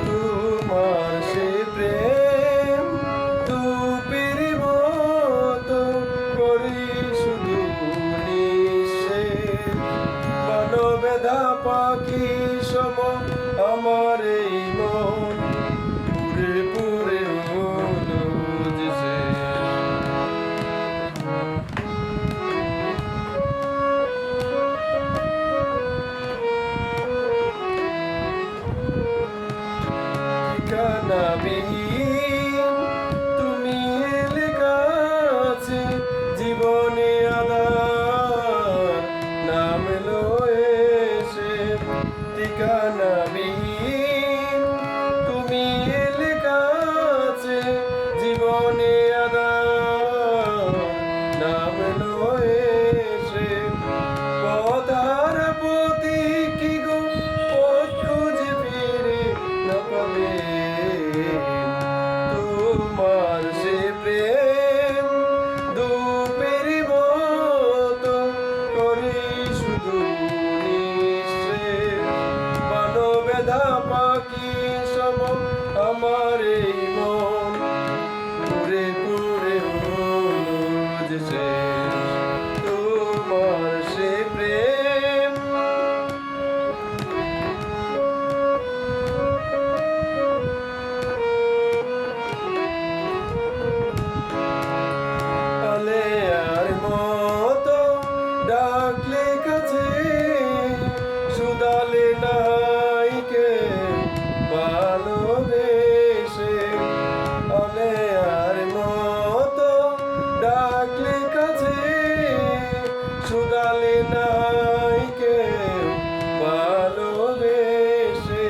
তোমার সে প্রেম ধূপের মতো করি শুধু নিঃশেষ। বনবেদা পাখি সম আমার এই মন পুরে পুরে হলো যে শেষ। ঠিকানাবিহীন তুমি এলে কাছে, জীবনে আধার নাম এলো এসে। ঠিকানাবিহীন তুমি এলে কাছে, জীবনে আধার নাম এলো এসে। পথার প্রতি কি গো পথ খুঁজে ফিরে না পাবে। তোমার সে প্রেম ধূপের মতো করি শুধু নিঃশেষ। বনবেদা পাখি সম আমার এই মন পুরে পুরে হলো যে শেষ। তোমার সে প্রেম আলেয়ার মতো ডাকলে কাছে, শুধালে নাইকে ভালোবেসে। আলেয়ার মতো ডাকলে কাছে, শুধালে নাইকে ভালোবেসে।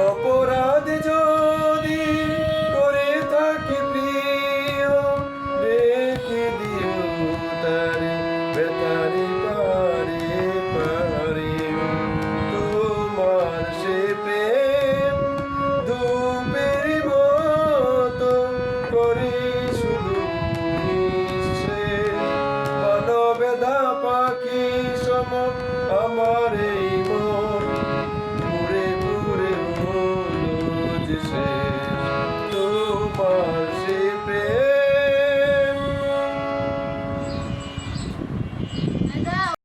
অপরাধ যদি করে থাকি প্রিয়, রেখে দিও তারে বেতারি পারে পারে। তোমার সে প্রেম ধূপের মতো করি শুধু নিঃশেষ। বনবেদা পাখি সম আমার এই